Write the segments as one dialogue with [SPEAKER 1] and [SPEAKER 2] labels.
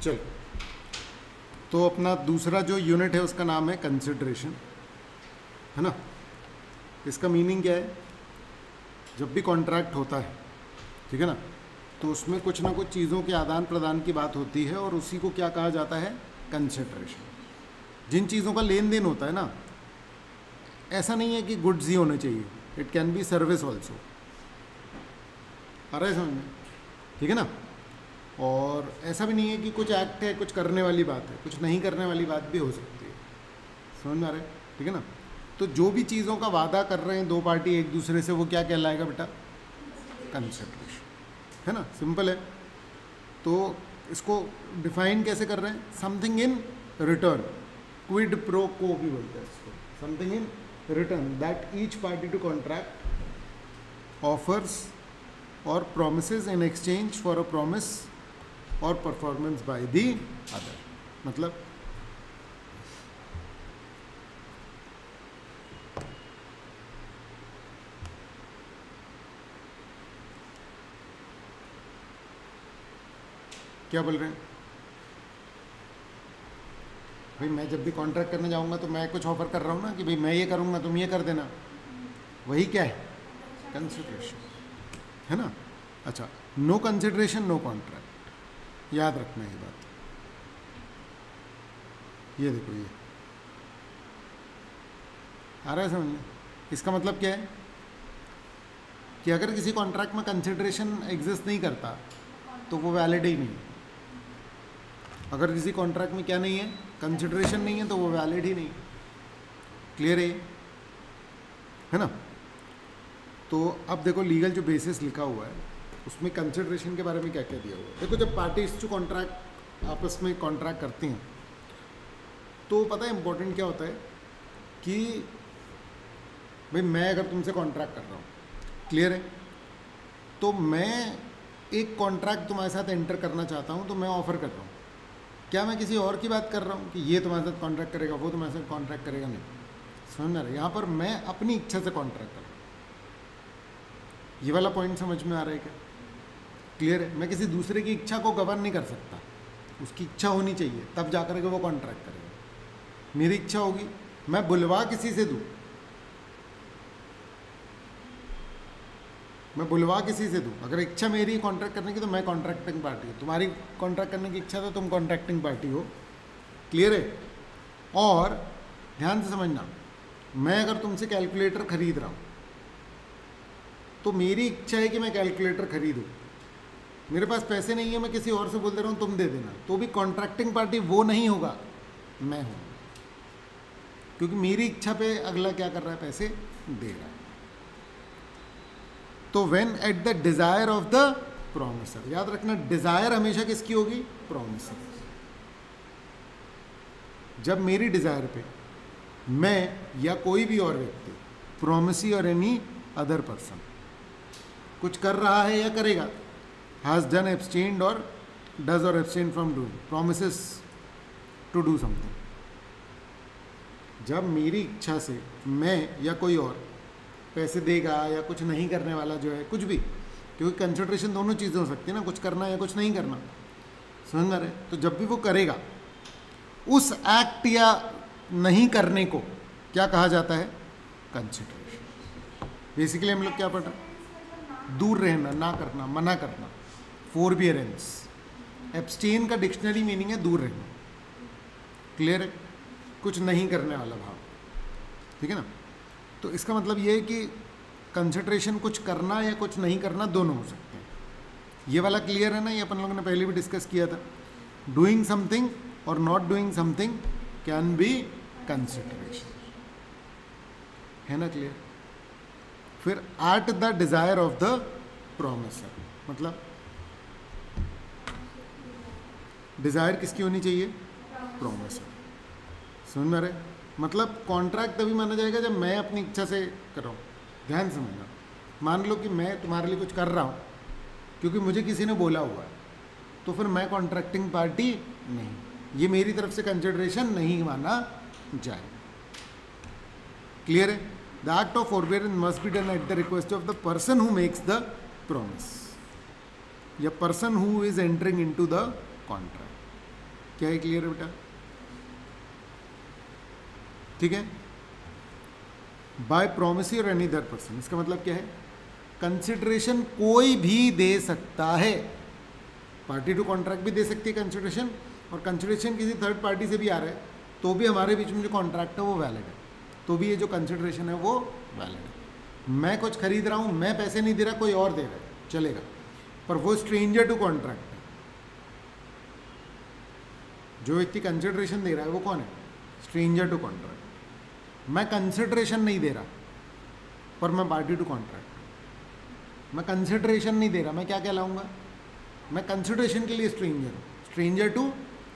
[SPEAKER 1] चलो, तो अपना दूसरा जो यूनिट है उसका नाम है कंसिडरेशन, है ना। इसका मीनिंग क्या है? जब भी कॉन्ट्रैक्ट होता है, ठीक है ना, तो उसमें कुछ ना कुछ चीज़ों के आदान प्रदान की बात होती है और उसी को क्या कहा जाता है? कंसिडरेशन। जिन चीज़ों का लेन देन होता है ना, ऐसा नहीं है कि गुड्स ही होने चाहिए, it can be service also. आ रहा है समझ में? ठीक है ना। और ऐसा भी नहीं है कि कुछ एक्ट है, कुछ करने वाली बात है, कुछ नहीं करने वाली बात भी हो सकती है। समझ में आ रहा है? ठीक है ना। तो जो भी चीज़ों का वादा कर रहे हैं दो पार्टी एक दूसरे से, वो क्या कहलाएगा बेटा? कंसिडरेशन, है ना। सिंपल है। तो इसको डिफाइन कैसे कर रहे हैं? Something in return, quid pro को भी बोलते हैं इसको। Something in return that each party to contract offers और promises in exchange for a promise or performance by the other। मतलब क्या बोल रहे हैं भाई? मैं जब भी कॉन्ट्रैक्ट करने जाऊंगा तो मैं कुछ ऑफर कर रहा हूँ ना कि भाई मैं ये करूंगा तुम ये कर देना, वही क्या है? कंसिडरेशन, है ना। अच्छा, नो कंसिडरेशन नो कॉन्ट्रैक्ट, याद रखना ये बात। ये देखो, ये आ रहा है समझ में? इसका मतलब क्या है कि अगर किसी कॉन्ट्रैक्ट में कंसिडरेशन एग्जिस्ट नहीं करता तो वो वैलिड ही नहीं है। अगर किसी कॉन्ट्रैक्ट में क्या नहीं है? कंसिडरेशन नहीं है, तो वो वैलिड ही नहीं। क्लियर है ना। तो अब देखो, लीगल जो बेसिस लिखा हुआ है उसमें कंसिडरेशन के बारे में क्या क्या दिया हुआ है। देखो, जब पार्टीज जो कॉन्ट्रैक्ट आपस में कॉन्ट्रैक्ट करती हैं तो पता है इंपॉर्टेंट क्या होता है कि भाई मैं अगर तुमसे कॉन्ट्रैक्ट कर रहा हूँ, क्लियर है, तो मैं एक कॉन्ट्रैक्ट तुम्हारे साथ एंटर करना चाहता हूँ, तो मैं ऑफर कर रहा हूँ। क्या मैं किसी और की बात कर रहा हूँ कि ये तुम्हारे साथ कॉन्ट्रैक्ट करेगा, वो तुम्हारे साथ कॉन्ट्रैक्ट करेगा? नहीं। समझ में आ रहा है? यहाँ पर मैं अपनी इच्छा से कॉन्ट्रैक्ट कर रहा हूँ। ये वाला पॉइंट समझ में आ रहा है क्या? क्लियर है। मैं किसी दूसरे की इच्छा को गवर्न नहीं कर सकता, उसकी इच्छा होनी चाहिए तब जा करके वो कॉन्ट्रैक्ट करेगा। मेरी इच्छा होगी, मैं बुलवा किसी से दूँ, मैं बुलवा किसी से दूँ, अगर इच्छा मेरी कॉन्ट्रैक्ट करने की तो मैं कॉन्ट्रैक्टिंग पार्टी हूँ। तुम्हारी कॉन्ट्रैक्ट करने की इच्छा तो तुम कॉन्ट्रैक्टिंग पार्टी हो। क्लियर है। और ध्यान से समझना, मैं अगर तुमसे कैलकुलेटर खरीद रहा हूँ तो मेरी इच्छा है कि मैं कैलकुलेटर खरीदूँ, मेरे पास पैसे नहीं है, मैं किसी और से बोल दे रहा हूँ तुम दे देना, तो भी कॉन्ट्रैक्टिंग पार्टी वो नहीं होगा, मैं हूँ। क्योंकि मेरी इच्छा पे अगला क्या कर रहा है? पैसे दे रहा है। तो when at the desire of the promisor, याद रखना डिजायर हमेशा किसकी होगी? प्रोमिसर। जब मेरी डिजायर पे मैं या कोई भी और व्यक्ति, प्रोमिसी और एनी अदर पर्सन कुछ कर रहा है या करेगा, हैज डन, एब्सटेन्ड और डज और abstain from doing, promises to do something. जब मेरी इच्छा से मैं या कोई और पैसे देगा या कुछ नहीं करने वाला जो है, कुछ भी, क्योंकि कंसिडरेशन दोनों चीज़ें हो सकती है ना, कुछ करना या कुछ नहीं करना। समझ में आ रहा है? तो जब भी वो करेगा, उस एक्ट या नहीं करने को क्या कहा जाता है? कंसिडरेशन। बेसिकली हम लोग क्या पढ़ रहे हैं? दूर रहना, ना करना, मना करना, फोरबियरेंस। एब्सटेन का डिक्शनरी मीनिंग है दूर रहना। क्लियर है? कुछ नहीं करने वाला भाव, ठीक है ना। तो इसका मतलब ये है कि कंसिडरेशन कुछ करना या कुछ नहीं करना दोनों हो सकते हैं। ये वाला क्लियर है ना? ये अपन लोगों ने पहले भी डिस्कस किया था। डूइंग समथिंग और not doing something can be consideration, है ना? क्लियर। फिर at the desire of the promisor, मतलब डिजायर किसकी होनी चाहिए? प्रोमिसर। समझ में आ रहा है? मतलब कॉन्ट्रैक्ट तभी माना जाएगा जब मैं अपनी इच्छा से कर रहा हूँ। ध्यान समझना, मान लो कि मैं तुम्हारे लिए कुछ कर रहा हूँ क्योंकि मुझे किसी ने बोला हुआ है, तो फिर मैं कॉन्ट्रैक्टिंग पार्टी नहीं, ये मेरी तरफ से कंसिडरेशन नहीं माना जाए। क्लियर है? The act of forbearance must be done at the request of the person who makes the promise या person who is entering into the contract. क्या है, क्लियर है बेटा? ठीक है। बाय प्रोमिसी और एनी अदर पर्सन, इसका मतलब क्या है, कंसिडरेशन कोई भी दे सकता है, पार्टी टू कॉन्ट्रैक्ट भी दे सकती है कंसिडरेशन, और कंसिडरेशन किसी थर्ड पार्टी से भी आ रहा है तो भी हमारे बीच में जो कॉन्ट्रैक्ट है वो वैलिड है, तो भी ये जो कंसिडरेशन है वो वैलिड है। मैं कुछ खरीद रहा हूँ, मैं पैसे नहीं दे रहा, कोई और दे रहा है, चलेगा, पर वो स्ट्रेंजर टू कॉन्ट्रैक्ट है। जो व्यक्ति कंसिडरेशन दे रहा है वो कौन है, स्ट्रेंजर टू कॉन्ट्रैक्ट। मैं कंसिडरेशन नहीं दे रहा पर मैं पार्टी टू कॉन्ट्रैक्ट। मैं कंसिडरेशन नहीं दे रहा, मैं क्या कहलाऊंगा, मैं कंसिडरेशन के लिए स्ट्रेंजर हूँ, stranger to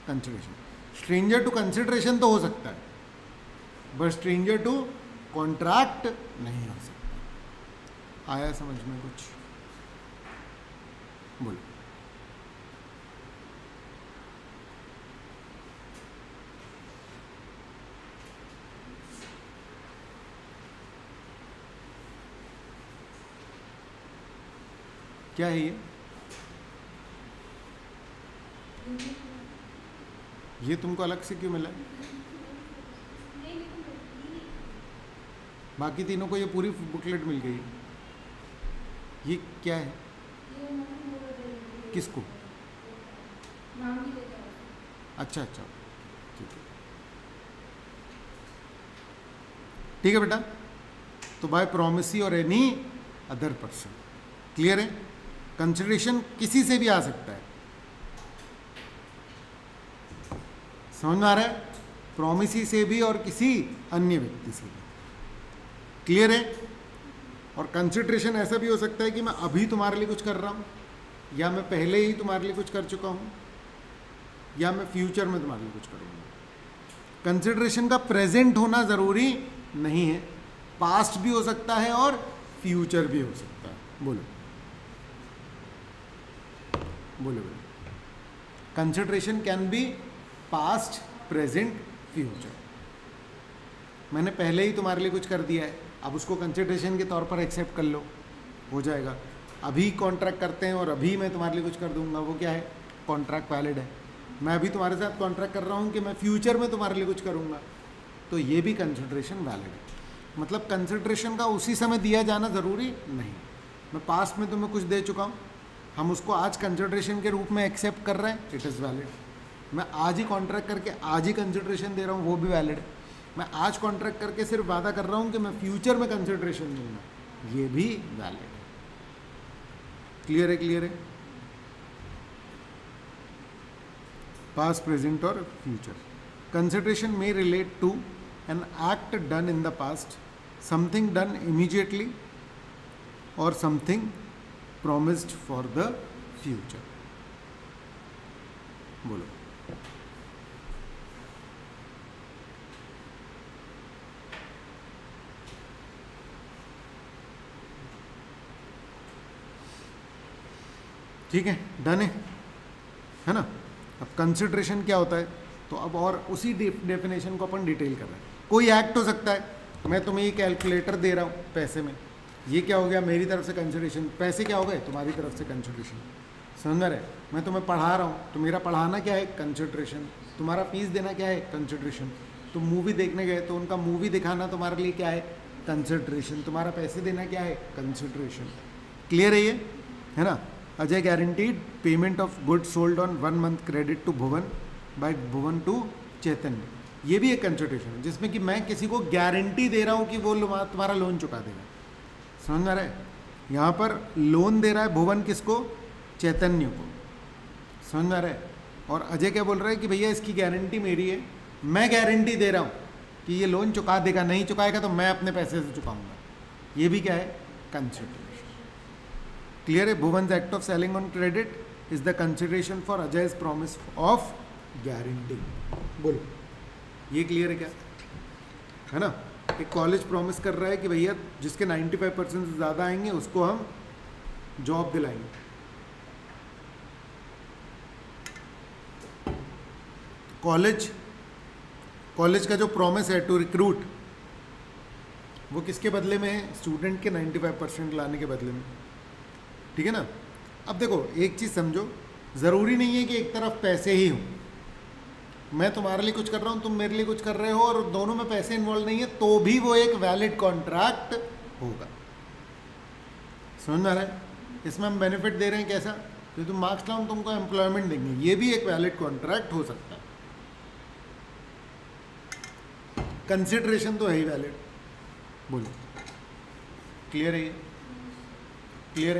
[SPEAKER 1] consideration. Stranger to consideration तो हो सकता है, बट स्ट्रेंजर टू कॉन्ट्रैक्ट नहीं हो सकता। आया समझ में कुछ? बोलो। क्या है ये तुमको अलग से क्यों मिला? बाकी तीनों को ये पूरी बुकलेट मिल गई, ये क्या है? किसको? अच्छा अच्छा, ठीक है, ठीक है बेटा। तो बाय प्रोमिसी और एनी अदर पर्सन, क्लियर है? कंसिडरेशन किसी से भी आ सकता है, समझ में आ रहा है? प्रोमिसी से भी और किसी अन्य व्यक्ति से भी, क्लियर है? और कंसिडरेशन ऐसा भी हो सकता है कि मैं अभी तुम्हारे लिए कुछ कर रहा हूँ, या मैं पहले ही तुम्हारे लिए कुछ कर चुका हूँ, या मैं फ्यूचर में तुम्हारे लिए कुछ करूँगा। कंसिडरेशन का प्रेजेंट होना ज़रूरी नहीं है, पास्ट भी हो सकता है और फ्यूचर भी हो सकता है। बोलो बोलो बोलो। Consideration can B past, present, future. मैंने पहले ही तुम्हारे लिए कुछ कर दिया है, अब उसको कंसिडरेशन के तौर पर एक्सेप्ट कर लो, हो जाएगा। अभी कॉन्ट्रैक्ट करते हैं और अभी मैं तुम्हारे लिए कुछ कर दूंगा, वो क्या है, कॉन्ट्रैक्ट वैलिड है। मैं अभी तुम्हारे साथ कॉन्ट्रैक्ट कर रहा हूँ कि मैं फ्यूचर में तुम्हारे लिए कुछ करूँगा, तो ये भी कंसिडरेशन वैलिड है। मतलब कंसिडरेशन का उसी समय दिया जाना ज़रूरी नहीं। मैं पास्ट में तुम्हें कुछ दे चुका हूँ, हम उसको आज कंसिडरेशन के रूप में एक्सेप्ट कर रहे हैं, इट इज़ वैलिड। मैं आज ही कॉन्ट्रैक्ट करके आज ही कंसिडरेशन दे रहा हूँ, वो भी वैलिड है। मैं आज कॉन्ट्रैक्ट करके सिर्फ वादा कर रहा हूँ कि मैं फ्यूचर में कंसिडरेशन दूंगा, ये भी वैलिड है। क्लियर है? क्लियर है? पास्ट, प्रेजेंट और future. Consideration may relate to an act done in the past, something done immediately, or something promised for the future. बोलो। ठीक है, डन है ना? अब कंसिडरेशन क्या होता है, तो अब और उसी डेफिनेशन को अपन डिटेल कर रहे हैं। कोई एक्ट हो सकता है, मैं तुम्हें ये कैलकुलेटर दे रहा हूँ पैसे में, ये क्या हो गया, मेरी तरफ से कंसिडरेशन। पैसे क्या हो गए, तुम्हारी तरफ से कंसिडरेशन। समझ में रहे? मैं तुम्हें पढ़ा रहा हूँ, तो मेरा पढ़ाना क्या है, कंसिडरेशन। तुम्हारा फीस देना क्या है, कंसिडरेशन। तुम मूवी देखने गए तो उनका मूवी दिखाना तुम्हारे लिए क्या है, कंसिडरेशन। तुम्हारा पैसे देना क्या है, कंसिडरेशन। क्लियर है ये, है ना? Ajay guaranteed payment of good sold on 1 month credit to Bhuvan by Bhuvan to Chaitanya. ये भी एक कंसिडरेशन है, जिसमें कि मैं किसी को गारंटी दे रहा हूँ कि वो तुम्हारा लोन चुका देगा। समझ में आ रहा है? यहाँ पर लोन दे रहा है भुवन किसको, चैतन्य को। समझ में आ रहा है? और अजय क्या बोल रहा है कि भैया इसकी गारंटी मेरी है, मैं गारंटी दे रहा हूँ कि ये लोन चुका देगा, नहीं चुकाएगा तो मैं अपने पैसे से चुकाऊंगा। ये भी क्या है, कंसिडरेशन। क्लियर है? Bhuvan's act of selling on credit is the consideration for अजय's प्रॉमिस ऑफ गारंटी। बोलो, ये क्लियर है क्या? है ना? एक कॉलेज प्रॉमिस कर रहा है कि भैया जिसके 95% से ज़्यादा आएंगे उसको हम जॉब दिलाएंगे। कॉलेज का जो प्रॉमिस है टू रिक्रूट, वो किसके बदले में है, स्टूडेंट के 95% लाने के बदले में। ठीक है ना? अब देखो एक चीज़ समझो, ज़रूरी नहीं है कि एक तरफ पैसे ही हों। मैं तुम्हारे लिए कुछ कर रहा हूँ, तुम मेरे लिए कुछ कर रहे हो, और दोनों में पैसे इन्वॉल्व नहीं है, तो भी वो एक वैलिड कॉन्ट्रैक्ट होगा। समझ में आ रहा है? इसमें हम बेनिफिट दे रहे हैं कैसा, कि तुम मार्क्स लाओ, तुमको एम्प्लॉयमेंट देंगे, ये भी एक वैलिड कॉन्ट्रैक्ट हो सकता है। कंसिडरेशन तो है ही वैलिड। बोलो, क्लियर है? ये क्लियर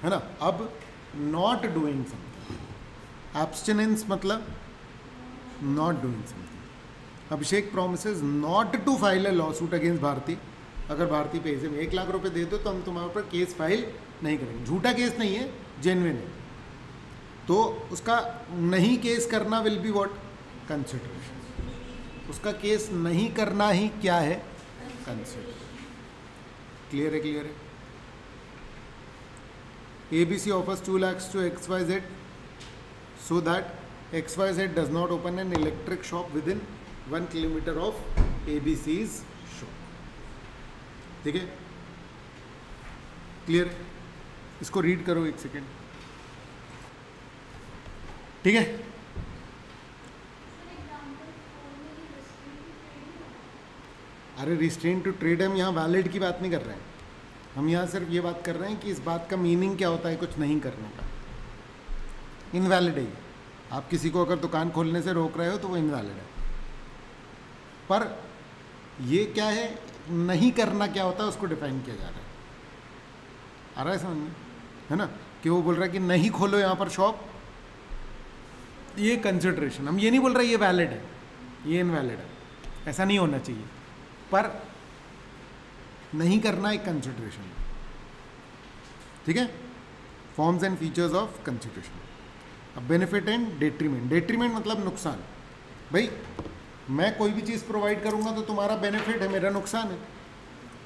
[SPEAKER 1] है ना? अब नॉट डूइंग समथिंग, एब्स्टिनेंस मतलब not doing something. Abhishek promises not to file a lawsuit against Bharti. अगर भारती पैसे में 1 लाख रुपए दे दो तो हम तुम्हारे ऊपर केस फाइल नहीं करेंगे। झूठा केस नहीं है, जेन्युइन है, तो उसका नहीं केस करना विल बी व्हाट, कंसिडरेशन। उसका केस नहीं करना ही क्या है, कंसिडरेशन। क्लियर है? क्लियर है? ABC offers 2 lakhs to XYZ so that XYZ does not open an electric shop within 1 kilometer of ABC's shop. ठीक है? क्लियर है? इसको रीड करो 1 सेकेंड। ठीक है? अरे रिस्ट्रेन टू ट्रेड, हम यहाँ वैलिड की बात नहीं कर रहे हैं, हम यहाँ सिर्फ ये बात कर रहे हैं कि इस बात का मीनिंग क्या होता है कुछ नहीं करने का। इनवैलिड है। आप किसी को अगर दुकान खोलने से रोक रहे हो तो वो इनवैलिड है, पर ये क्या है, नहीं करना क्या होता है उसको डिफाइन किया जा रहा है। आ रहा है समझ में? है ना? कि वो बोल रहा है कि नहीं खोलो यहाँ पर शॉप, ये कंसिडरेशन। हम ये नहीं बोल रहे ये वैलिड है, ये इनवैलिड है, ऐसा नहीं होना चाहिए, पर नहीं करना एक कंसिडरेशन है। ठीक है? Forms and features of consideration. अब बेनिफिट एंड डेट्रीमेंट। डेट्रीमेंट मतलब नुकसान। भाई मैं कोई भी चीज़ प्रोवाइड करूंगा तो तुम्हारा बेनिफिट है, मेरा नुकसान है।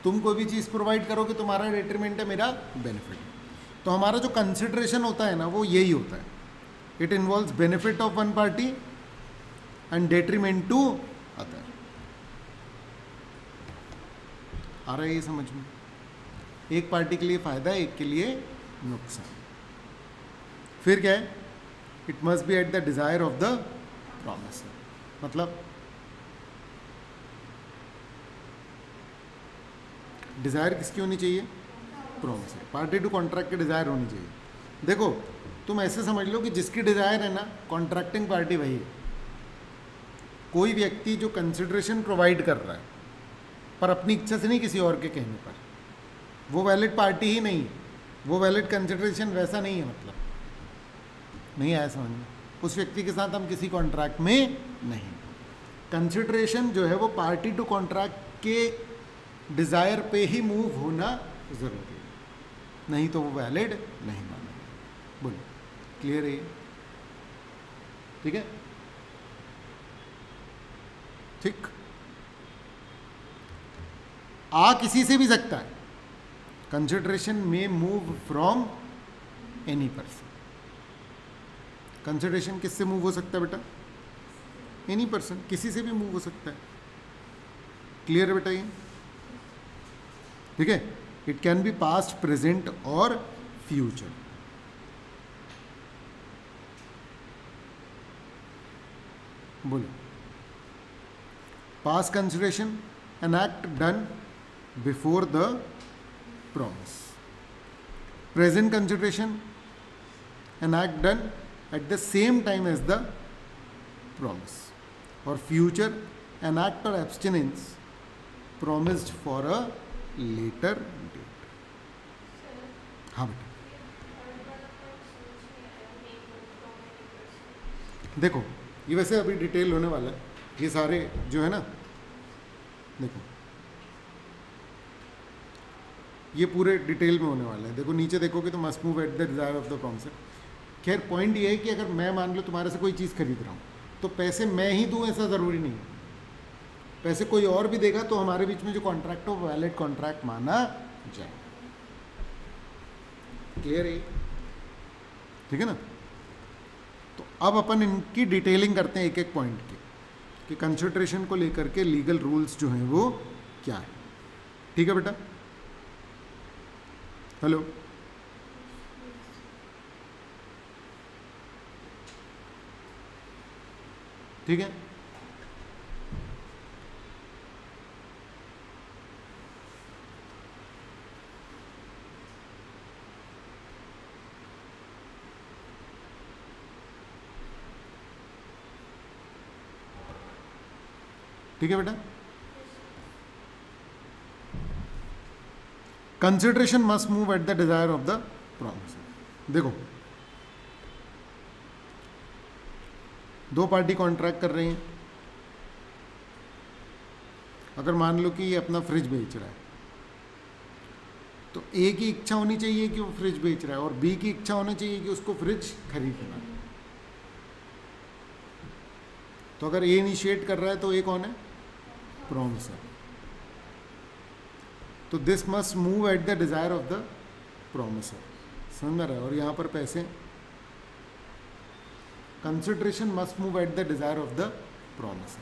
[SPEAKER 1] तुम कोई भी चीज़ प्रोवाइड करोगे, तुम्हारा डेट्रीमेंट है, मेरा बेनिफिट है। तो हमारा जो कंसिडरेशन होता है ना, वो यही होता है, it involves benefit of one party and detriment to other. आ रहा है ये समझ में? एक पार्टी के लिए फायदा है, एक के लिए नुकसान। फिर क्या है, it must be at the desire of the promiser. मतलब डिजायर किसकी होनी चाहिए, प्रॉमिसर। पार्टी टू कॉन्ट्रैक्ट की डिजायर होनी चाहिए। देखो तुम ऐसे समझ लो कि जिसकी डिजायर है ना, कॉन्ट्रैक्टिंग पार्टी वही है। कोई व्यक्ति जो कंसिडरेशन प्रोवाइड कर रहा है पर अपनी इच्छा से नहीं, किसी और के कहने पर, वो वैलिड पार्टी ही नहीं, वो वैलिड कंसिडरेशन वैसा नहीं है। मतलब नहीं आया समझ में? उस व्यक्ति के साथ हम किसी कॉन्ट्रैक्ट में नहीं। कंसिडरेशन जो है वो पार्टी टू कॉन्ट्रैक्ट के डिज़ायर पे ही मूव होना ज़रूरी है, नहीं तो वो वैलिड नहीं माना। बोलो, क्लियर है ये? ठीक है? ठीक। आ किसी से भी सकता है। कंसिडरेशन में move from any person. Consideration किससे मूव हो सकता है बेटा? एनी पर्सन, किसी से भी मूव हो सकता है। क्लियर है बेटा ये? ठीक है? It can B past, present और फ्यूचर। बोलो, past consideration, an act done before the promise. Present consideration, an act done at the same time as the promise. Or future, an act or abstinence promised for a later date. हाँ बेटा, देखो ये वैसे अभी detail होने वाला है, ये सारे जो है ना, देखो ये पूरे डिटेल में होने वाला है। देखो नीचे देखोगे तो must move at the desire of the promiser. खैर पॉइंट ये है कि अगर मैं मान लो तुम्हारे से कोई चीज़ खरीद रहा हूँ तो पैसे मैं ही दूँ ऐसा ज़रूरी नहीं है, पैसे कोई और भी देगा, तो हमारे बीच में जो कॉन्ट्रैक्ट हो वो वैलिड कॉन्ट्रैक्ट माना जाए। क्लियर है? ठीक है ना? तो अब अपन इनकी डिटेलिंग करते हैं एक एक पॉइंट की, कि कंसिडरेशन को लेकर के लीगल रूल्स जो हैं वो क्या है। ठीक है बेटा? हेलो, ठीक है। ठीक है बेटा। Consideration must move at the desire of the promisor. देखो, दो पार्टी कॉन्ट्रैक्ट कर रही हैं। अगर मान लो कि ये अपना फ्रिज बेच रहा है, तो ए की इच्छा होनी चाहिए कि वो फ्रिज बेच रहा है और बी की इच्छा होनी चाहिए कि उसको फ्रिज खरीदना है। तो अगर ए इनिशिएट कर रहा है तो ए कौन है? प्रोमिसर। तो this must move at the desire of the promisor. समझ में रहा है? और यहां पर पैसे, consideration must move at the desire of the promisor.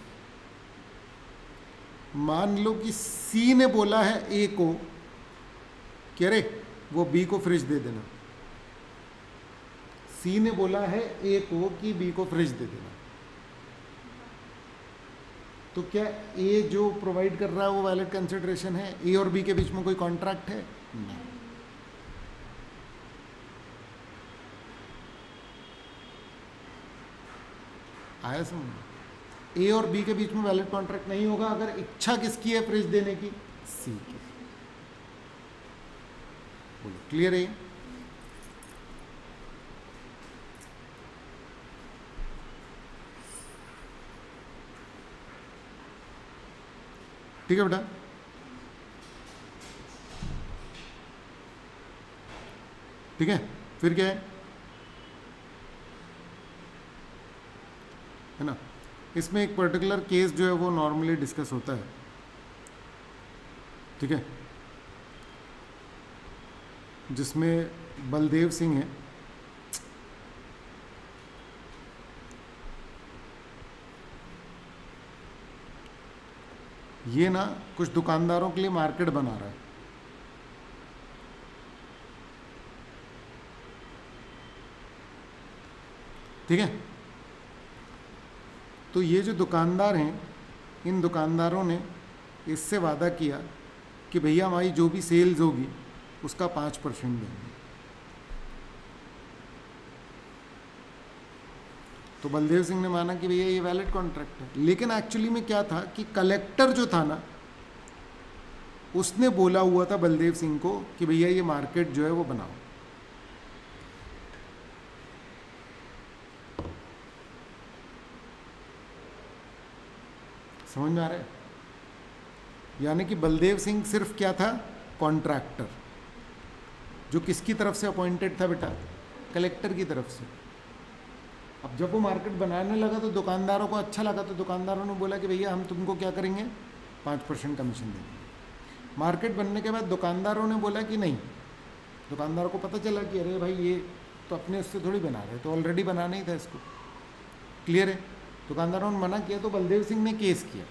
[SPEAKER 1] मान लो कि सी ने बोला है ए को कि अरे वो बी को फ्रिज दे देना। सी ने बोला है ए को कि बी को फ्रिज दे देना। तो क्या ए जो प्रोवाइड कर रहा है वो वैलिड कंसिडरेशन है? ए और बी के बीच में कोई कॉन्ट्रैक्ट है? नहीं। आया समझ? ए और बी के बीच में वैलिड कॉन्ट्रैक्ट नहीं होगा अगर इच्छा किसकी है फ्रिज देने की? सी की। बोलो, क्लियर है? ठीक है बेटा। ठीक है, फिर क्या है ना? इसमें एक पर्टिकुलर केस जो है वो नॉर्मली डिस्कस होता है। ठीक है, जिसमें बलदेव सिंह है, ये ना कुछ दुकानदारों के लिए मार्केट बना रहा है। ठीक है, तो ये जो दुकानदार हैं, इन दुकानदारों ने इससे वादा किया कि भैया हमारी जो भी सेल्स होगी उसका 5% देंगे। तो बलदेव सिंह ने माना कि भैया ये वैलिड कॉन्ट्रैक्ट है। लेकिन एक्चुअली में क्या था कि कलेक्टर जो था ना, उसने बोला हुआ था बलदेव सिंह को कि भैया ये मार्केट जो है वो बनाओ। समझ में आ रहा है? यानी कि बलदेव सिंह सिर्फ क्या था? कॉन्ट्रैक्टर, जो किसकी तरफ से अपॉइंटेड था बेटा? कलेक्टर की तरफ से। अब जब वो मार्केट बनाने लगा तो दुकानदारों को अच्छा लगा, तो दुकानदारों ने बोला कि भैया हम तुमको क्या करेंगे? 5% कमीशन देंगे। मार्केट बनने के बाद दुकानदारों ने बोला कि नहीं। दुकानदारों को पता चला कि अरे भाई ये तो अपने उससे थोड़ी बना रहे, तो ऑलरेडी बनाना ही था इसको। क्लियर है? दुकानदारों ने मना किया तो बलदेव सिंह ने केस किया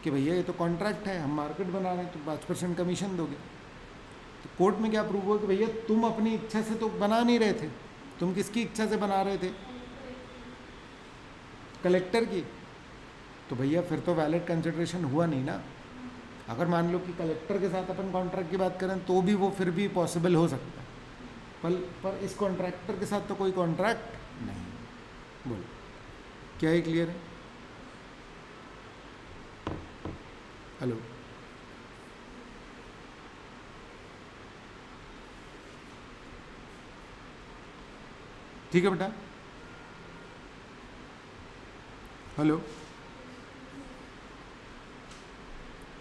[SPEAKER 1] कि भैया ये तो कॉन्ट्रैक्ट है, हम मार्केट बना रहे हैं, तो 5% कमीशन दोगे। तो कोर्ट में क्या प्रूव हुआ कि भैया तुम अपनी इच्छा से तो बना नहीं रहे थे, तुम किसकी इच्छा से बना रहे थे? कलेक्टर की। तो भैया फिर तो वैलिड कंसिडरेशन हुआ नहीं ना। अगर मान लो कि कलेक्टर के साथ अपन कॉन्ट्रैक्ट की बात करें तो भी वो फिर भी पॉसिबल हो सकता है, पर इस कॉन्ट्रैक्टर के साथ तो कोई कॉन्ट्रैक्ट नहीं। बोलो, क्या ये क्लियर है? हेलो, ठीक है बेटा? हेलो,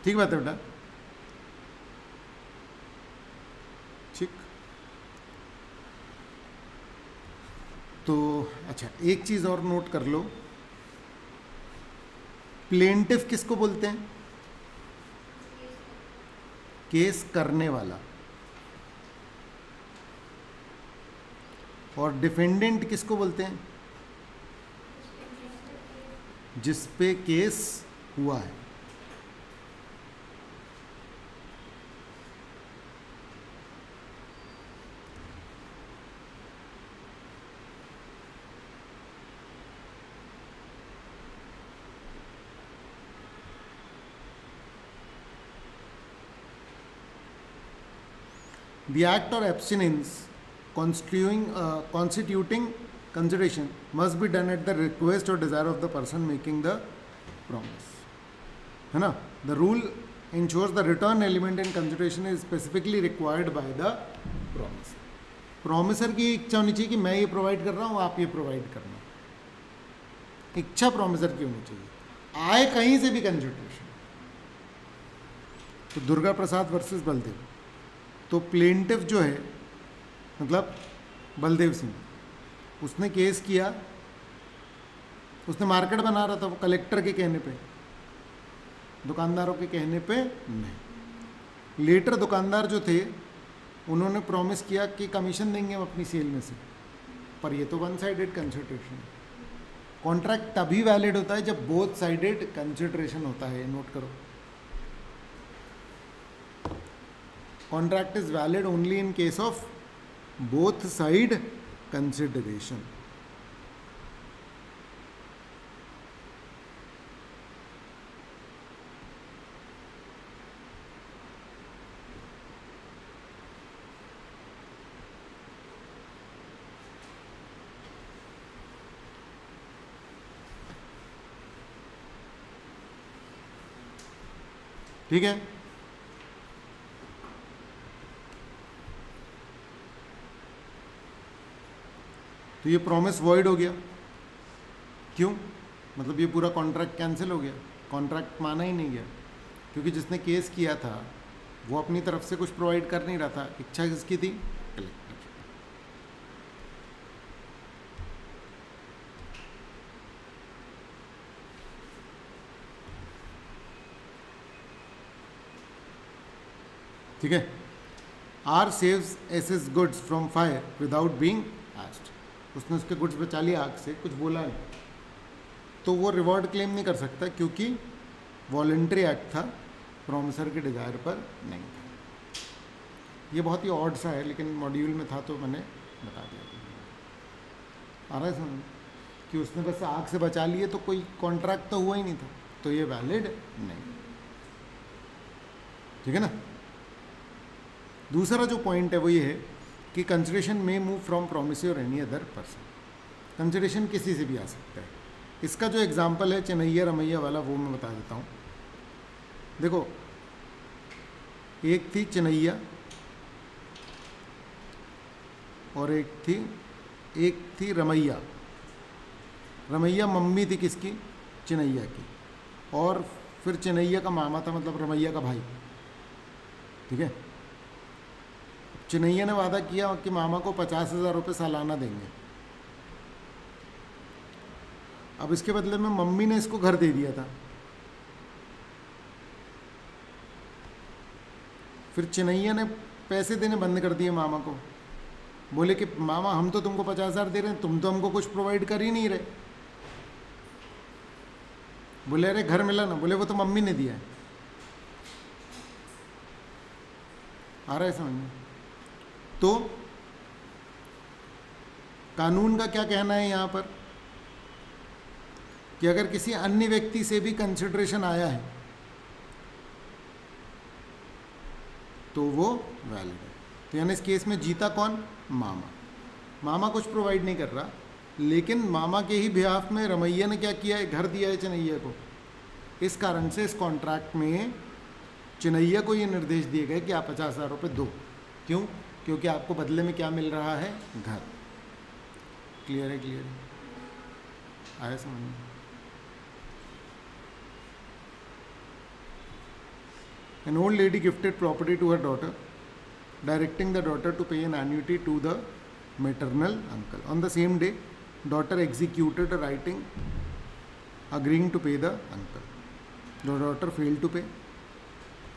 [SPEAKER 1] ठीक बात है बेटा? ठीक। तो अच्छा, एक चीज और नोट कर लो, प्लेंटिफ किसको बोलते हैं? केस करने वाला। और डिफेंडेंट किसको बोलते हैं? जिस पे केस हुआ है। द एक्ट और abstinence constituting consideration must be done at the request or desire of the person making the promise, है ना. The rule ensures the return element in consideration is specifically required by the promise. Promisor की इच्छा होनी चाहिए कि मैं ये provide कर रहा हूँ, आप ये प्रोवाइड करना. इच्छा प्रोमिसर की होनी चाहिए, आए कहीं से भी कंसिडरेशन. तो दुर्गा प्रसाद वर्सेस बलदेव, तो प्लेंटिफ जो है मतलब बलदेव सिंह, उसने केस किया, उसने मार्केट बना रहा था वो कलेक्टर के कहने पे, दुकानदारों के कहने पे नहीं. लेटर दुकानदार जो थे उन्होंने प्रॉमिस किया कि कमीशन देंगे हम अपनी सेल में से, पर ये तो वन साइडेड कंसिडरेशन. कॉन्ट्रैक्ट तभी वैलिड होता है जब बोथ साइडेड कंसिडरेशन होता है, नोट करो. Contract is valid only in case of both side consideration. ठीक है. तो ये प्रॉमिस वॉइड हो गया. क्यों? मतलब ये पूरा कॉन्ट्रैक्ट कैंसिल हो गया, कॉन्ट्रैक्ट माना ही नहीं गया, क्योंकि जिसने केस किया था वो अपनी तरफ से कुछ प्रोवाइड कर नहीं रहा था. इच्छा किसकी थी? कलेक्टर. ठीक है. R saves A's goods from fire without being asked. उसने उसके गुड्स बचा लिया आग से, कुछ बोला नहीं, तो वो रिवॉर्ड क्लेम नहीं कर सकता क्योंकि वॉलंटरी एक्ट था, प्रोमिसर के डिज़ायर पर नहीं था. ये बहुत ही ऑड सा है, लेकिन मॉड्यूल में था तो मैंने बता दिया. आ रहा है समझ कि उसने बस आग से बचा लिए तो कोई कॉन्ट्रैक्ट तो हुआ ही नहीं था, तो ये वैलिड नहीं. ठीक है ना. दूसरा जो पॉइंट है वो ये है कि कंसिडरेशन में मूव फ्रॉम प्रोमिसरी और एनी अदर पर्सन. कंसिडरेशन किसी से भी आ सकता है. इसका जो एग्जांपल है चेन्नैया रमैया वाला, वो मैं बता देता हूँ. देखो, एक थी चेन्नैया और एक थी रमैया. रमैया मम्मी थी किसकी? चेन्नैया की. और फिर चेन्नैया का मामा था, मतलब रमैया का भाई. ठीक है. चेन्नैया ने वादा किया कि मामा को 50,000 रुपये सालाना देंगे. अब इसके बदले में मम्मी ने इसको घर दे दिया था. फिर चेन्नैया ने पैसे देने बंद कर दिए मामा को. बोले कि मामा हम तो तुमको 50,000 दे रहे हैं, तुम तो हमको कुछ प्रोवाइड कर ही नहीं रहे. बोले अरे घर मिला ना. बोले वो तो मम्मी ने दिया है. आ रहा है समझ में. तो कानून का क्या कहना है यहाँ पर कि अगर किसी अन्य व्यक्ति से भी कंसिडरेशन आया है तो वो वैलिड है. तो यानी इस केस में जीता कौन? मामा. मामा कुछ प्रोवाइड नहीं कर रहा, लेकिन मामा के ही बिहाफ में रमैया ने क्या किया है? घर दिया है चेन्नैया को. इस कारण से इस कॉन्ट्रैक्ट में चेन्नैया को ये निर्देश दिए गए कि आप 50,000 रुपये दो. क्यों? क्योंकि आपको बदले में क्या मिल रहा है? घर. क्लियर है? क्लियर है? आया समझ में? An old lady gifted property to her daughter, directing the daughter to pay an annuity to the maternal uncle. On the same day, daughter executed a writing agreeing to pay the uncle. The daughter failed to pay.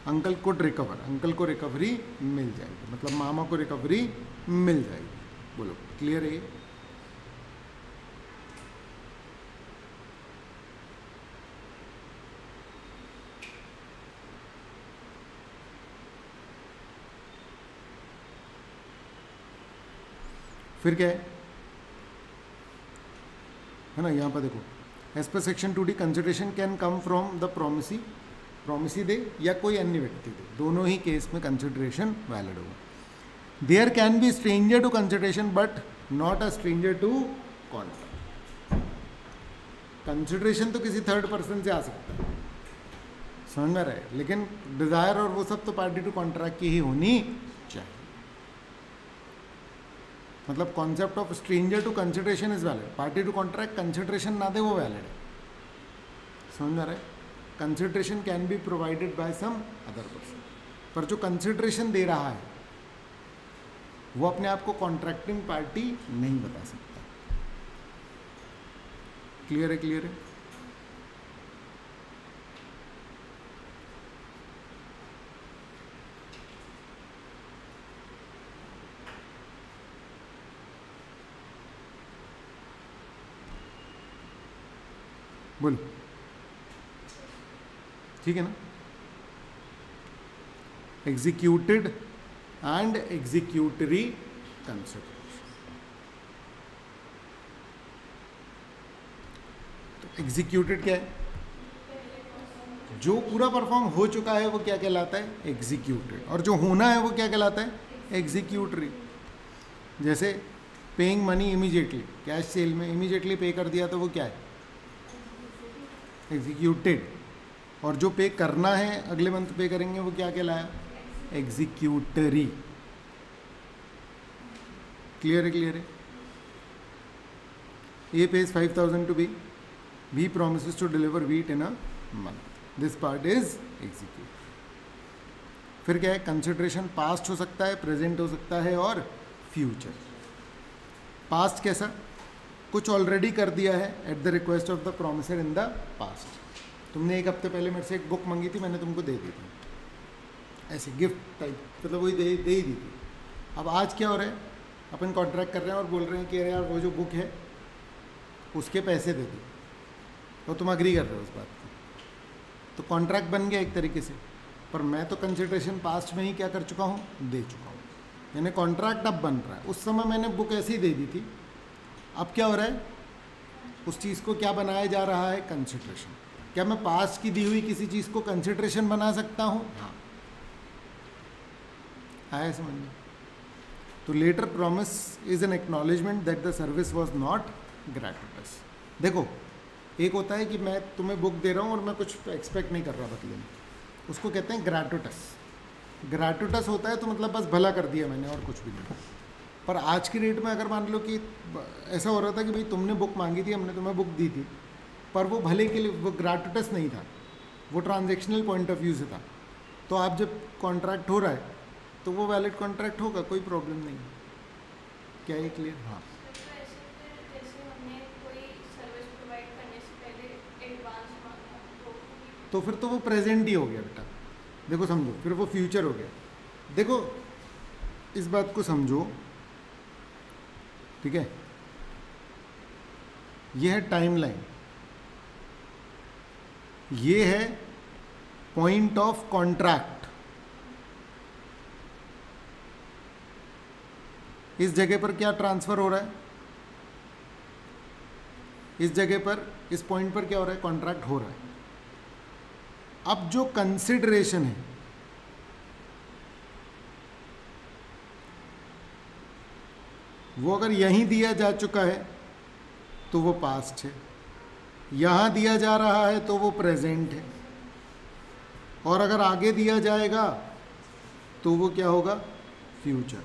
[SPEAKER 1] Uncle could recover. Uncle को recovery मिल जाएगी, मतलब मामा को recovery मिल जाएगी. बोलो clear है? फिर क्या है ना, यहाँ पर देखो, as per section 2D consideration can come from the promisee दे या कोई अन्य व्यक्ति दे. दोनों ही केस में कंसिडरेशन वैलिड होगा. There can be stranger to consideration but not a stranger to contract. Consideration तो किसी थर्ड पर्सन से आ सकता है, समझ में रहे, लेकिन डिजायर और वो सब तो पार्टी टू कॉन्ट्रैक्ट की ही होनी चाहिए। मतलब concept of stranger to consideration is valid, party to contract consideration ना दे वो वैलिड है, समझ में रहे। Consideration can be provided by some other person, पर जो कंसिडरेशन दे रहा है वो अपने आप को कॉन्ट्रैक्टिंग पार्टी नहीं बता सकता। क्लियर है, क्लियर है। बोलो, ठीक है ना। Executed and executory consideration. तो एग्जीक्यूटेड क्या है? जो पूरा परफॉर्म हो चुका है वो क्या कहलाता है? एग्जीक्यूटेड। और जो होना है वो क्या कहलाता है? एग्जीक्यूटरी। जैसे paying money immediately, cash cell में इमीडिएटली पे कर दिया तो वो क्या है? एग्जीक्यूटेड। और जो पे करना है अगले मंथ पे करेंगे वो क्या कहलाया? एग्जीक्यूटरी। क्लियर है, क्लियर है। ए pays 5,000 to B promises to deliver wheat in a month. This part is execute. फिर क्या है? कंसिडरेशन पास्ट हो सकता है, प्रेजेंट हो सकता है और फ्यूचर। पास्ट कैसा? कुछ ऑलरेडी कर दिया है eight the request of the promisor in the past. तुमने एक हफ्ते पहले मेरे से एक बुक मंगी थी, मैंने तुमको दे दी थी, ऐसे गिफ्ट टाइप, मतलब वही दे ही दी थी। अब आज क्या हो रहा है? अपन कॉन्ट्रैक्ट कर रहे हैं और बोल रहे हैं कि अरे यार वो जो बुक है उसके पैसे दे दो, तो तुम अग्री कर रहे हो उस बात को, तो कॉन्ट्रैक्ट बन गया एक तरीके से। पर मैं तो कंसिडरेशन पास्ट में ही क्या कर चुका हूँ? दे चुका हूँ। यानी कॉन्ट्रैक्ट अब बन रहा है। उस समय मैंने बुक ऐसे ही दे दी थी, अब क्या हो रहा है? उस चीज़ को क्या बनाया जा रहा है? कंसिडरेशन। क्या मैं पास्ट की दी हुई किसी चीज़ को कंसिडरेशन बना सकता हूँ? हाँ, आया समझ में? तो later promise is an acknowledgement that the service was not gratuitous. देखो, एक होता है कि मैं तुम्हें बुक दे रहा हूँ और मैं कुछ एक्सपेक्ट नहीं कर रहा बदले में, उसको कहते हैं ग्रेटुटस। ग्रेटुटस होता है तो मतलब बस भला कर दिया मैंने और कुछ भी नहीं। पर आज की डेट में अगर मान लो कि ऐसा हो रहा था कि भाई तुमने बुक मांगी थी, हमने तुम्हें बुक दी थी, पर वो भले के लिए, वो ग्रेटुटस नहीं था, वो ट्रांजैक्शनल पॉइंट ऑफ व्यू से था। तो आप जब कॉन्ट्रैक्ट हो रहा है तो वो वैलिड कॉन्ट्रैक्ट होगा, कोई प्रॉब्लम नहीं। क्या ये क्लियर? हाँ, तो फिर तो वो प्रेजेंट ही हो गया बेटा। देखो समझो, फिर वो फ्यूचर हो गया। देखो इस बात को समझो, ठीक है। ये है टाइमलाइन, ये है पॉइंट ऑफ कॉन्ट्रैक्ट। इस जगह पर क्या ट्रांसफर हो रहा है? इस जगह पर, इस पॉइंट पर क्या हो रहा है? कॉन्ट्रैक्ट हो रहा है। अब जो कंसिडरेशन है वो अगर यहीं दिया जा चुका है तो वो पास्ट है, यहां दिया जा रहा है तो वो प्रेजेंट है, और अगर आगे दिया जाएगा तो वो क्या होगा? फ्यूचर।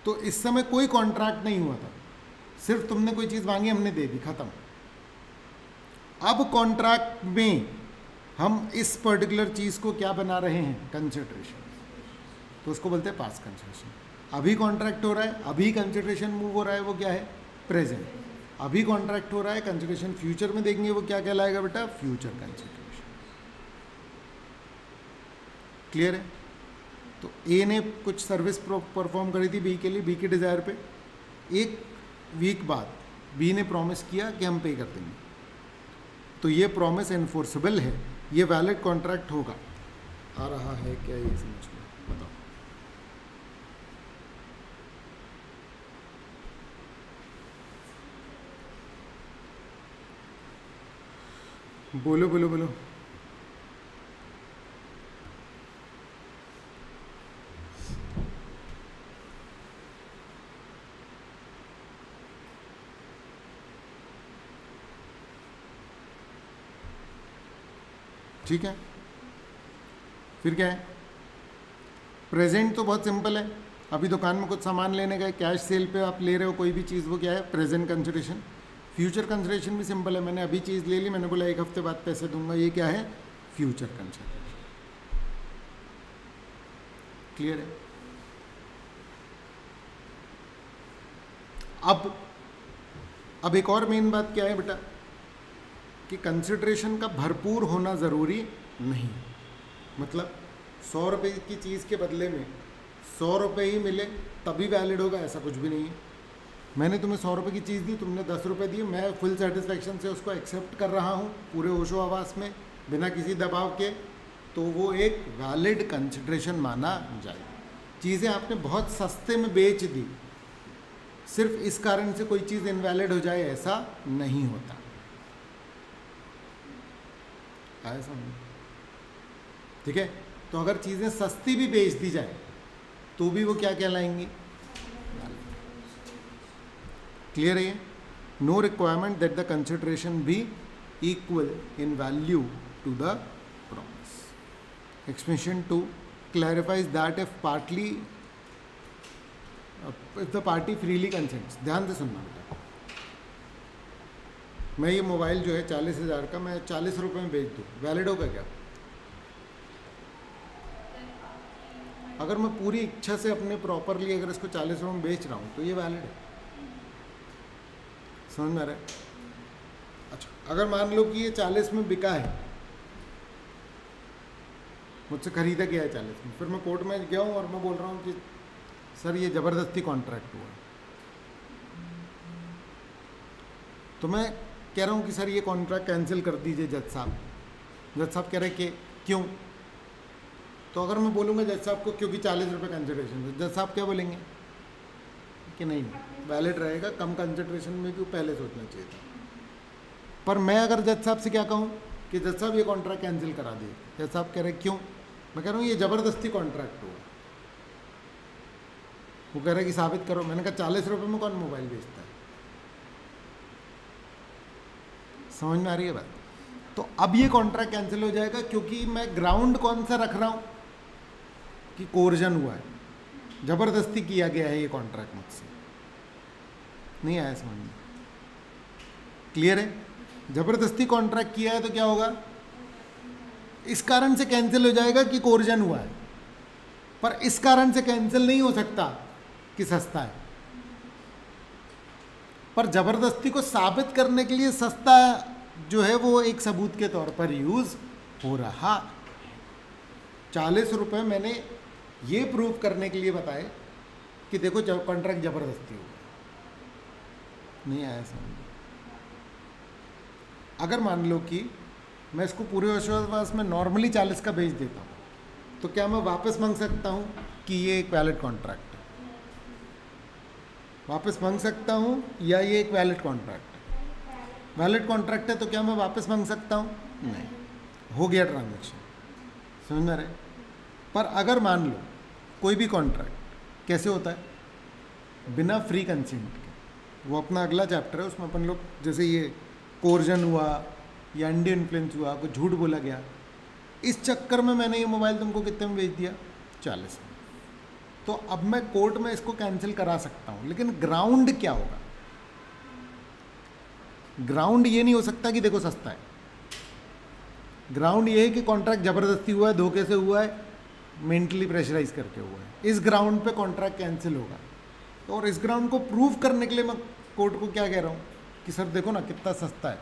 [SPEAKER 1] तो इस समय कोई कॉन्ट्रैक्ट नहीं हुआ था, सिर्फ तुमने कोई चीज मांगी, हमने दे दी, खत्म। अब कॉन्ट्रैक्ट में हम इस पर्टिकुलर चीज को क्या बना रहे हैं? कंसिडरेशन। तो उसको बोलते हैं पास्ट कंसिडरेशन। अभी कॉन्ट्रैक्ट हो रहा है, अभी कंसिडरेशन मूव हो रहा है, वो क्या है? प्रेजेंट। अभी कॉन्ट्रैक्ट हो रहा है, कंसिडरेशन फ्यूचर में देंगे वो क्या कहलाएगा बेटा? Future consideration. क्लियर है? तो ए ने कुछ सर्विस परफॉर्म करी थी बी के लिए, बी के डिजायर पे। एक वीक बाद बी ने प्रॉमिस किया कि हम पे कर देंगे, तो ये प्रॉमिस एनफोर्सेबल है, ये वैलिड कॉन्ट्रैक्ट होगा। आ रहा है क्या ये समझ में? बताओ। बोलो बोलो बोलो। ठीक है। फिर क्या है, प्रेजेंट तो बहुत सिंपल है, अभी दुकान में कुछ सामान लेने गए, कैश सेल पे आप ले रहे हो कोई भी चीज़, वो क्या है, प्रेजेंट कंसिडरेशन। फ्यूचर कंसिडरेशन भी सिंपल है, मैंने अभी चीज़ ले ली, मैंने बोला 1 हफ्ते बाद पैसे दूंगा, ये क्या है, फ्यूचर कंसिडरेशन। क्लियर है। अब एक और मेन बात क्या है बेटा, कि कंसिडरेशन का भरपूर होना ज़रूरी नहीं। मतलब 100 रुपये की चीज़ के बदले में 100 रुपये ही मिले तभी वैलिड होगा, ऐसा कुछ भी नहीं है। मैंने तुम्हें 100 रुपये की चीज़ दी, तुमने 10 रुपये दिए, मैं फुल सेटिस्फेक्शन से उसको एक्सेप्ट कर रहा हूँ पूरे होशो आवास में, बिना किसी दबाव के, तो वो एक वैलिड कंसिडरेशन माना जाएगा। चीज़ें आपने बहुत सस्ते में बेच दी, सिर्फ इस कारण से कोई चीज़ इनवैलिड हो जाए ऐसा नहीं होता। आया समझ? ठीक है। तो अगर चीज़ें सस्ती भी बेच दी जाए तो भी वो क्या कहलाएंगी, क्लियर है। No requirement that the consideration be equal in value to the promise. Expression 2 clarifies that if the party freely consents. ध्यान से सुनना बेटा, मैं ये मोबाइल जो है 40,000 का मैं 40 रुपये में बेच दूँ, वैलिड होगा क्या? अगर मैं पूरी इच्छा से अपने प्रॉपरली अगर इसको 40 रुपये में बेच रहा हूँ तो ये वैलिड है। समझ में आ रहा है? अच्छा, अगर मान लो कि ये 40 में बिका है, मुझसे खरीदा गया है 40 में, फिर मैं कोर्ट में गया हूँ और मैं बोल रहा हूँ कि सर ये ज़बरदस्ती कॉन्ट्रैक्ट हुआ, तो मैं कह रहा हूँ कि सर ये कॉन्ट्रैक्ट कैंसिल कर दीजिए जज साहब। जज साहब कह रहे कि क्यों? तो अगर मैं बोलूँगा जज साहब को क्योंकि 40 रुपये कंसिडरेशन, तो जज साहब क्या बोलेंगे कि नहीं वैलिड रहेगा, कम कंसिडरेशन में भी पहले सोचना चाहिए था। पर मैं अगर जज साहब से क्या कहूँ कि जज साहब ये कॉन्ट्रैक्ट कैंसिल करा दिए, जज साहब कह रहे क्यों? मैं कह रहा हूँ ये ज़बरदस्ती कॉन्ट्रैक्ट हुआ। वो कह रहे कि साबित करो। मैंने कहा 40 रुपये में कौन मोबाइल बेचता है? समझ में आ रही है बात? तो अब ये कॉन्ट्रैक्ट कैंसिल हो जाएगा क्योंकि मैं ग्राउंड कौन सा रख रहा हूँ कि कोर्जन हुआ है, ज़बरदस्ती किया गया है ये कॉन्ट्रैक्ट मुझसे। नहीं आया समझ में? क्लियर है? ज़बरदस्ती कॉन्ट्रैक्ट किया है तो क्या होगा, इस कारण से कैंसिल हो जाएगा कि कोर्जन हुआ है, पर इस कारण से कैंसिल नहीं हो सकता कि सस्ता है। पर ज़बरदस्ती को साबित करने के लिए सस्ता जो है वो एक सबूत के तौर पर यूज़ हो रहा। 40 रुपये मैंने ये प्रूव करने के लिए बताए कि देखो जब कॉन्ट्रैक्ट ज़बरदस्ती हो। नहीं आया समझ? अगर मान लो कि मैं इसको पूरे विश्वास में नॉर्मली 40 का बेच देता हूँ, तो क्या मैं वापस मांग सकता हूँ कि ये एक वैलिड कॉन्ट्रैक्ट है? वापस मांग सकता हूँ, या ये एक वैलिड कॉन्ट्रैक्ट है? वैलिड कॉन्ट्रैक्ट है तो क्या मैं वापस मांग सकता हूँ? नहीं, हो गया ट्रांजेक्शन। समझ में आ रहा है? पर अगर मान लो कोई भी कॉन्ट्रैक्ट कैसे होता है, बिना फ्री कंसेंट के, वो अपना अगला चैप्टर है, उसमें अपन लोग जैसे ये कोर्जन हुआ या इंडियन इन्फ्लुएंस हुआ, कुछ झूठ बोला गया, इस चक्कर में मैंने ये मोबाइल तुमको कितने में बेच दिया? 40 में। तो अब मैं कोर्ट में इसको कैंसिल करा सकता हूँ, लेकिन ग्राउंड क्या होगा? ग्राउंड ये नहीं हो सकता कि देखो सस्ता है। ग्राउंड ये है कि कॉन्ट्रैक्ट ज़बरदस्ती हुआ है, धोखे से हुआ है, मेंटली प्रेशराइज करके हुआ है। इस ग्राउंड पे कॉन्ट्रैक्ट कैंसिल होगा। और इस ग्राउंड को प्रूव करने के लिए मैं कोर्ट को क्या कह रहा हूँ कि सर देखो ना कितना सस्ता है।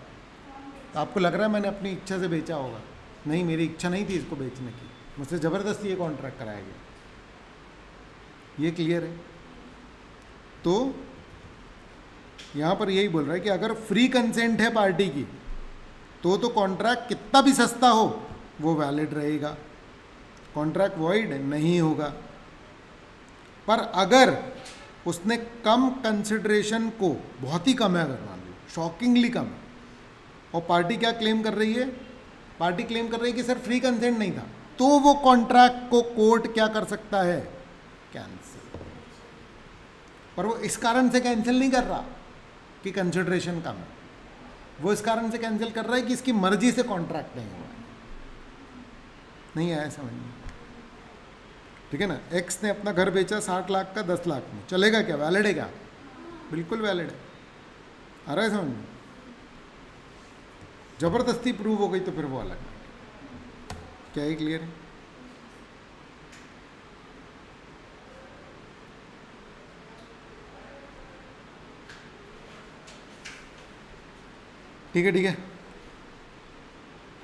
[SPEAKER 1] तो आपको लग रहा है मैंने अपनी इच्छा से बेचा होगा? नहीं, मेरी इच्छा नहीं थी इसको बेचने की, मुझसे ज़बरदस्ती ये कॉन्ट्रैक्ट कराया गया। ये क्लियर है? तो यहाँ पर यही बोल रहा है कि अगर फ्री कंसेंट है पार्टी की तो कॉन्ट्रैक्ट कितना भी सस्ता हो वो वैलिड रहेगा, कॉन्ट्रैक्ट वॉइड नहीं होगा। पर अगर उसने कम कंसिडरेशन को, बहुत ही कम है अगर मान लो, शॉकिंगली कम है, और पार्टी क्या क्लेम कर रही है? पार्टी क्लेम कर रही है कि सर फ्री कंसेंट नहीं था, तो वो कॉन्ट्रैक्ट को कोर्ट क्या कर सकता है? कैंसिल। पर वो इस कारण से कैंसिल नहीं कर रहा कि कंसिडरेशन कम है, वो इस कारण से कैंसिल कर रहा है कि इसकी मर्जी से कॉन्ट्रैक्ट नहीं हुआ है। नहीं आया समझ में? ठीक है ना, एक्स ने अपना घर बेचा 60 लाख का 10 लाख में, चलेगा क्या? वैलिड है क्या? बिल्कुल वैलिड है। आ रहा है समझ में? जबरदस्ती प्रूव हो गई तो फिर वो अलग है। क्या ये क्लियर है? ठीक है, ठीक है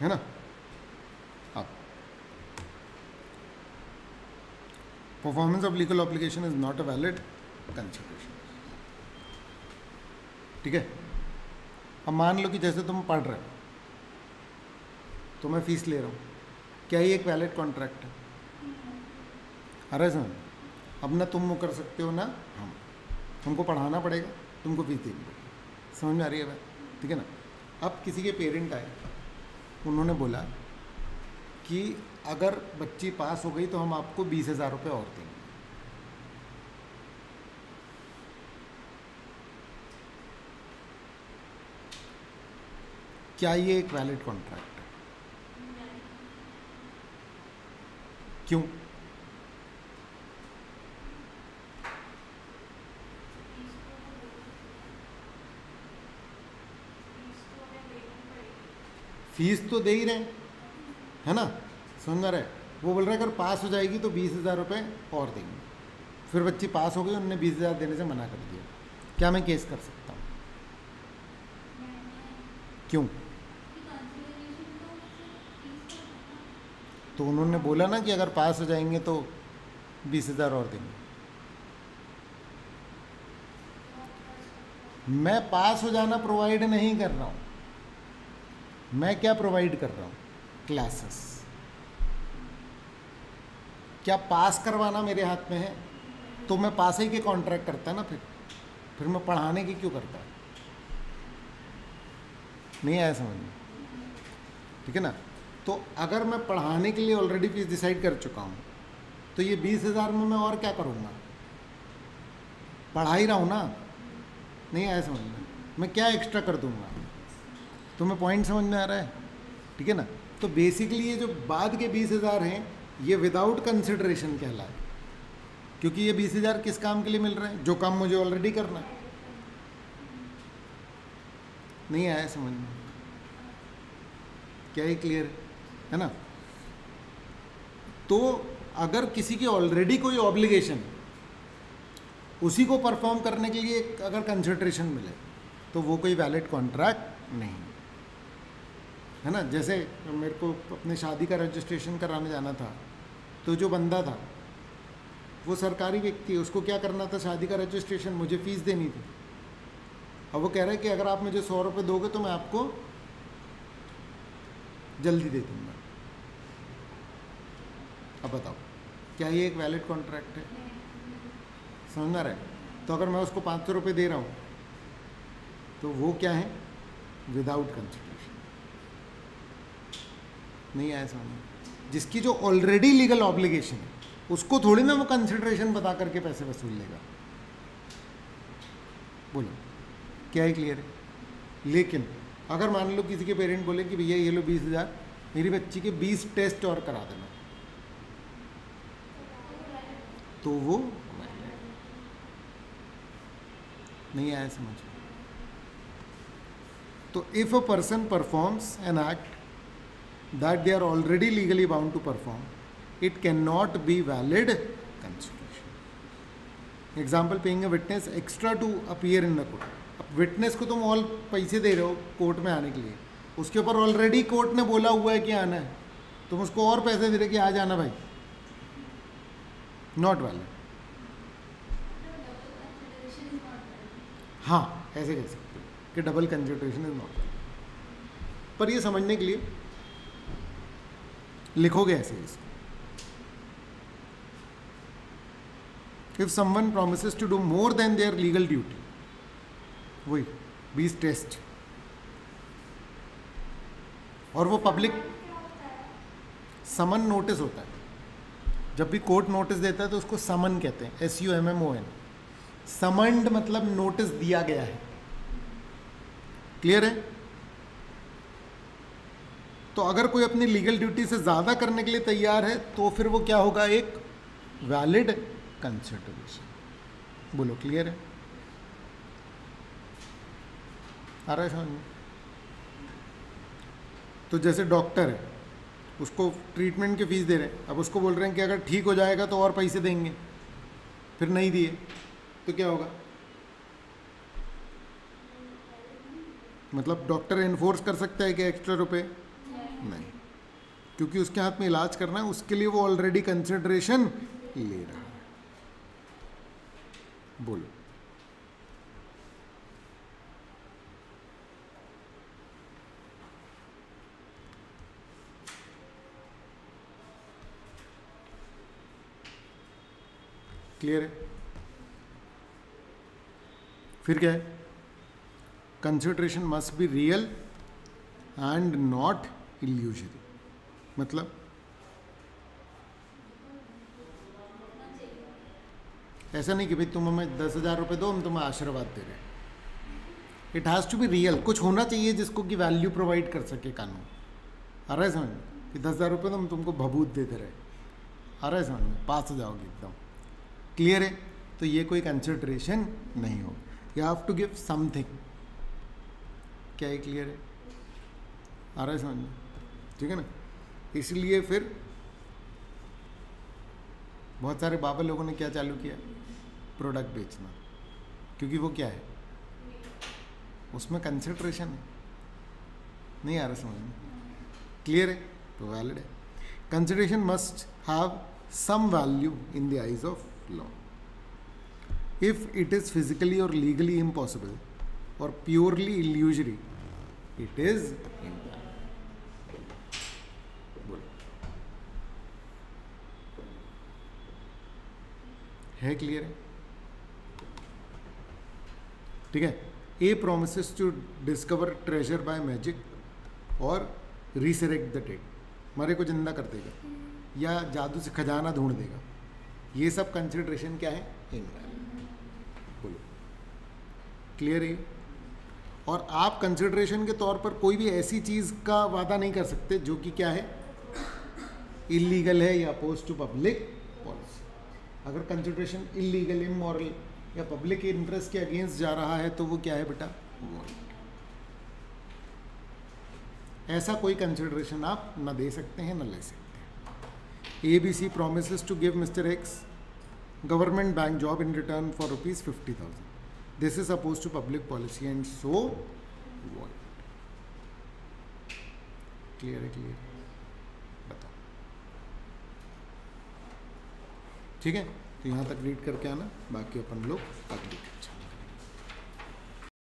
[SPEAKER 1] ना? अब performance of legal obligation is not a valid consideration. ठीक है, अब मान लो कि जैसे तुम पढ़ रहे हो तो मैं फीस ले रहा हूँ, क्या ये एक वैलिड कॉन्ट्रैक्ट है? अरे समझ, अब ना तुम वो कर सकते हो ना हम, तुमको पढ़ाना पड़ेगा, तुमको फीस देनी पड़ेगी। समझ में आ रही है बात? ठीक है ना? अब किसी के पेरेंट आए, उन्होंने बोला कि अगर बच्ची पास हो गई तो हम आपको 20,000 रुपये और देंगे। क्या ये एक वैलिड कॉन्ट्रैक्ट है? क्यों? फीस तो दे ही रहे है ना, समझ रहे? वो बोल रहे अगर पास हो जाएगी तो 20,000 रुपये और देंगे। फिर बच्ची पास हो गई, उन्होंने 20,000 देने से मना कर दिया। क्या मैं केस कर सकता हूँ? क्यों? तो उन्होंने बोला ना कि अगर पास हो जाएंगे तो 20,000 और देंगे। मैं पास हो जाना प्रोवाइड नहीं कर रहा हूँ, मैं क्या प्रोवाइड कर रहा हूँ? क्लासेस। क्या पास करवाना मेरे हाथ में है? तो मैं पास ही के कॉन्ट्रैक्ट करता ना, फिर मैं पढ़ाने की क्यों करता? नहीं आया समझ में? ठीक है ना? तो अगर मैं पढ़ाने के लिए ऑलरेडी फीस डिसाइड कर चुका हूँ तो ये 20,000 में मैं और क्या करूँगा? पढ़ा ही रहा हूँ ना। नहीं आया समझ में? मैं क्या एक्स्ट्रा कर दूँगा? तुम्हें पॉइंट समझ में आ रहा है? ठीक है ना? तो बेसिकली ये जो बाद के 20,000 हैं ये विदाउट कंसिडरेशन कहलाए, क्योंकि ये 20,000 किस काम के लिए मिल रहे हैं? जो काम मुझे ऑलरेडी करना है। नहीं आया समझ में? क्या ये क्लियर है ना? तो अगर किसी की ऑलरेडी कोई ऑब्लिगेशन उसी को परफॉर्म करने के लिए अगर कंसिडरेशन मिले तो वो कोई वैलिड कॉन्ट्रैक्ट नहीं है ना। जैसे मेरे को अपने शादी का रजिस्ट्रेशन कराने जाना था, तो जो बंदा था वो सरकारी व्यक्ति, उसको क्या करना था? शादी का रजिस्ट्रेशन, मुझे फीस देनी थी। अब वो कह रहा है कि अगर आप मुझे 100 रुपये दोगे तो मैं आपको जल्दी दे दूँगा। अब बताओ, क्या ये एक वैलिड कॉन्ट्रैक्ट है? समझ में आ रहा है? तो अगर मैं उसको 500 रुपये दे रहा हूँ तो वो क्या है? Without consideration. नहीं आया समझ में? जिसकी जो ऑलरेडी लीगल ऑब्लिगेशन है उसको थोड़ी ना वो कंसिडरेशन बता करके पैसे वसूल लेगा। बोलो, क्या है क्लियर है? लेकिन अगर मान लो किसी के पेरेंट बोले कि भैया ये लो 20,000, मेरी बच्ची के 20 टेस्ट और करा देना, तो वो नहीं आया समझ। तो if a person performs an act that they are already legally bound to perform, it cannot be valid consideration. Example, paying a witness extra to appear in the court. अब विटनेस को तुम ऑल पैसे दे रहे हो court में आने के लिए, उसके ऊपर ऑलरेडी कोर्ट ने बोला हुआ है कि आना है, तुम उसको और पैसे दे रहे कि आ जाना भाई, नॉट वैलिड। हाँ, ऐसे कह सकते हो कि double consideration is not valid. पर ये समझने के लिए लिखोगे ऐसे इसको, if someone promises to do more than their legal duty, वही 20 टेस्ट, और वो पब्लिक समन नोटिस होता है। जब भी कोर्ट नोटिस देता है तो उसको समन कहते हैं, SUMMON। समन्ड मतलब नोटिस दिया गया है। क्लियर है? तो अगर कोई अपनी लीगल ड्यूटी से ज़्यादा करने के लिए तैयार है तो फिर वो क्या होगा, एक वैलिड कंसिडरेशन। बोलो क्लियर है? आ रहा है समझ में? तो जैसे डॉक्टर है, उसको ट्रीटमेंट की फीस दे रहे हैं, अब उसको बोल रहे हैं कि अगर ठीक हो जाएगा तो और पैसे देंगे, फिर नहीं दिए तो क्या होगा? मतलब डॉक्टर एनफोर्स कर सकता है कि एक्स्ट्रा रुपए? नहीं, क्योंकि उसके हाथ में इलाज करना है, उसके लिए वो ऑलरेडी कंसिडरेशन ले रहा है। बोलो क्लियर है? फिर क्या है? Consideration must be real and not illusory. मतलब ऐसा नहीं कि भाई तुम हमें 10,000 रुपये दो, हम तुम्हें आशीर्वाद दे रहे हैं। It has to be real, कुछ होना चाहिए जिसको कि वैल्यू प्रोवाइड कर सके कानून। आ रहा है समझ में? कि 10,000 रुपये तो हम तुमको भभूत देते रहे। आ रहा है समझ में? पास हो जाओगे एकदम। क्लियर है? तो ये कोई कंसिडरेशन नहीं हो, you have to give something. क्या ये क्लियर है? आ रहा है समझ में? ठीक है ना? इसलिए फिर बहुत सारे बाबा लोगों ने क्या चालू किया, प्रोडक्ट बेचना, क्योंकि वो क्या है, उसमें कंसिडरेशन है। नहीं आ रहा समझ में? क्लियर है? तो वैलिड है। Consideration must have some value in the eyes of law. If it is physically or legally impossible or purely illusory, it is invalid. बोलो है? क्लियर है? ठीक है। A promises to discover treasure by magic और resurrect the dead, मरे को जिंदा कर देगा या जादू से खजाना ढूंढ देगा। ये सब कंसिडरेशन क्या है? इनवैलिड। बोलो क्लियर है? और आप कंसिडरेशन के तौर पर कोई भी ऐसी चीज़ का वादा नहीं कर सकते जो कि क्या है, इलीगल है या अपोज टू पब्लिक पॉलिसी। अगर कंसिडरेशन इलीगल, इमोरल या पब्लिक इंटरेस्ट के अगेंस्ट जा रहा है तो वो क्या है बेटा? ऐसा कोई कंसिडरेशन आप न दे सकते हैं न ले सकते हैं। ABC promises to give Mr. X government bank job in return for rupees 50,000. This is opposed to public policy and so what? Clear है? क्लियर बताओ। ठीक है, तो यहाँ तक रीड करके आना, बाकी अपन लोग अगली कक्षा।